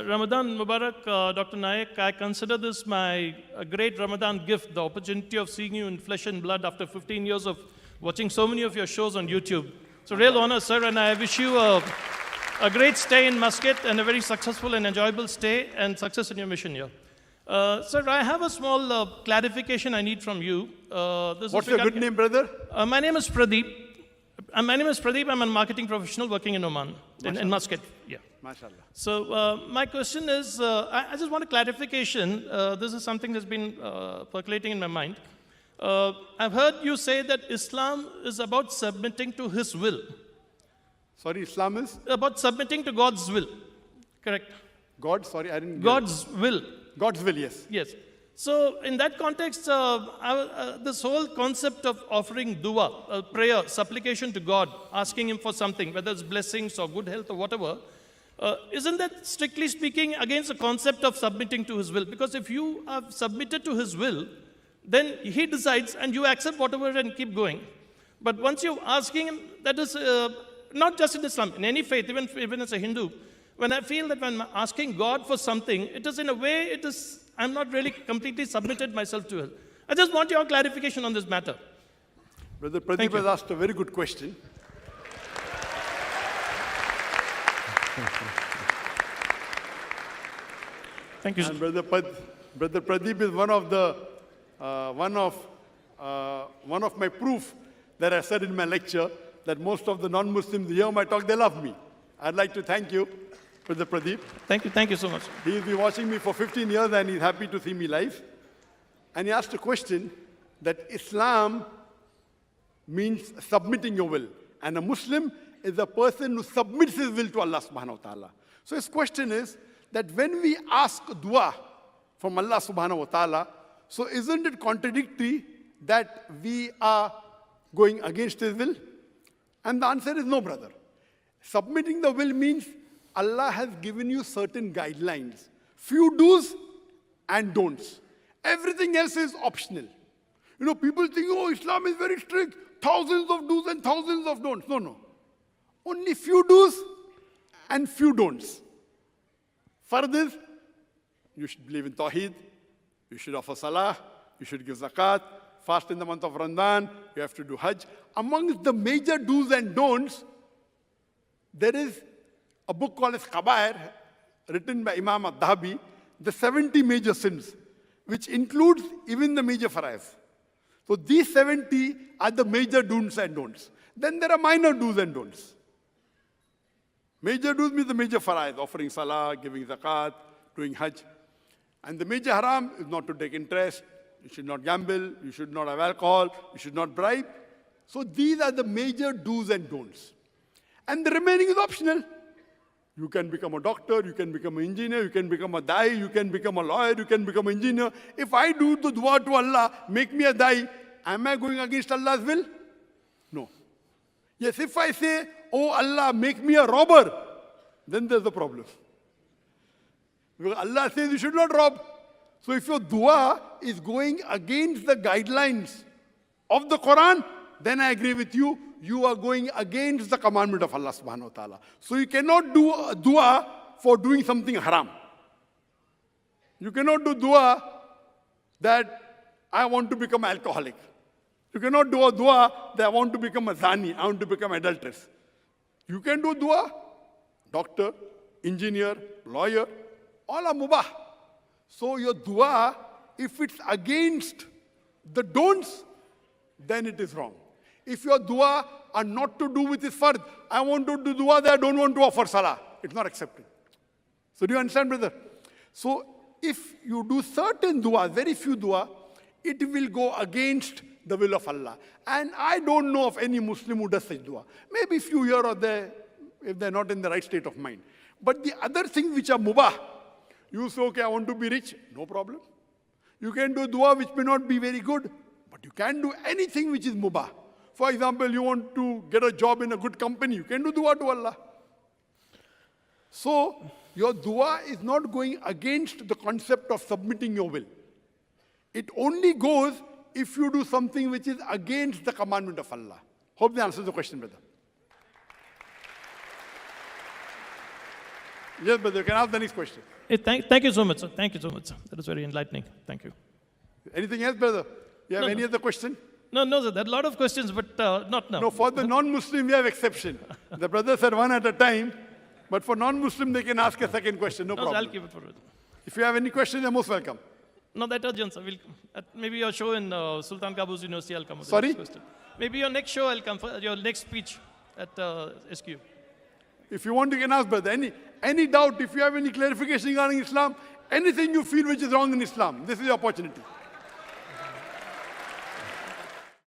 Ramadan Mubarak, Dr. Naik, I consider this my great Ramadan gift, the opportunity of seeing you in flesh and blood after 15 years of watching so many of your shows on YouTube. It's a real honor, sir, and I wish you a great stay in Muscat and a very successful and enjoyable stay and success in your mission here. Sir, I have a small clarification I need from you. What's your good name, brother? My name is Pradeep. I'm a marketing professional working in Oman, in Muscat. Yeah. MashaAllah. So my question is, I just want a clarification. This is something that's been percolating in my mind. I've heard you say that Islam is about submitting to His will. Sorry, Islam is? About submitting to God's will. Correct? God, sorry, I didn't get God's will. God's will, yes. Yes. So in that context, this whole concept of offering dua, prayer, supplication to God, asking Him for something, whether it's blessings or good health or whatever, isn't that strictly speaking against the concept of submitting to His will? Because if you have submitted to His will, then He decides and you accept whatever and keep going. But once you're asking Him, that is not just in Islam, in any faith, even as a Hindu, when I feel that when I'm asking God for something, it is in a way, I'm not really completely submitted myself to Him. I just want your clarification on this matter. Brother Pradeep has asked a very good question. Thank you. And Brother Pradeep is one of my proof that I said in my lecture that most of the non-Muslims hear my talk, they love me. I'd like to thank you, Brother Pradeep. Thank you so much. He's been watching me for 15 years and he's happy to see me live. And he asked a question that Islam means submitting your will. And a Muslim is a person who submits his will to Allah subhanahu wa ta'ala. So his question is that when we ask dua from Allah subhanahu wa ta'ala, so isn't it contradictory that we are going against His will? And the answer is no, brother. Submitting the will means Allah has given you certain guidelines, few do's and don'ts. Everything else is optional. You know, people think, oh, Islam is very strict, thousands of do's and thousands of don'ts. No. Only few do's and few don'ts. Fard is, you should believe in Tawheed, you should offer Salah, you should give Zakat, fast in the month of Ramadan, you have to do Hajj. Amongst the major do's and don'ts, there is a book called as Kabair, written by Imam al-Dhahabi, the 70 major sins, which includes even the major fara'id. So these 70 are the major do's and don'ts. Then there are minor do's and don'ts. Major do's means the major fara'id, offering salah, giving zakat, doing hajj. And the major haram is not to take interest, you should not gamble, you should not have alcohol, you should not bribe. So these are the major do's and don'ts. And the remaining is optional. You can become a doctor, you can become an engineer, you can become a da'i, you can become a lawyer, you can become an engineer. If I do the dua to Allah, make me a da'i, am I going against Allah's will? No. Yes, if I say, oh Allah, make me a robber, then there's a problem. Because Allah says you should not rob. So if your dua is going against the guidelines of the Quran, then I agree with you, you are going against the commandment of Allah subhanahu wa ta'ala. So you cannot do a dua for doing something haram. You cannot do dua that I want to become an alcoholic. You cannot do a dua that I want to become a zani, I want to become an adulteress. You can do dua, doctor, engineer, lawyer, all are mubah. So your dua, if it's against the don'ts, then it is wrong. If your dua are not to do with this fard, I want to do dua that I don't want to offer salah, it's not accepted. So do you understand, brother? So if you do certain dua, very few dua, it will go against the will of Allah. And I don't know of any Muslim who does such dua. Maybe few here or there, if they're not in the right state of mind. But the other things which are mubah, you say, okay, I want to be rich, no problem. You can do dua which may not be very good, but you can do anything which is mubah. For example, you want to get a job in a good company, you can do dua to Allah. So, your dua is not going against the concept of submitting your will. It only goes if you do something which is against the commandment of Allah. Hope that answers the question, brother. Yes, brother, you can ask the next question. Thank you so much, sir. Thank you so much, sir. That was very enlightening. Thank you. Anything else, brother? You have No, any no. other question? No, sir. There are a lot of questions, but not now. No, for the non-Muslim, we have exception. The brother said one at a time, but for non-Muslim, they can ask a second question, no No, sir, I'll problem. keep it for it. If you have any questions, you're most welcome. No, that urgent, sir. At maybe your show in Sultan Qaboos University, I'll come. With the Sorry? next question. Maybe your next show, I'll come for your next speech at SQ. If you want, you can ask, brother. Any doubt, if you have any clarification regarding Islam, anything you feel which is wrong in Islam, this is your opportunity.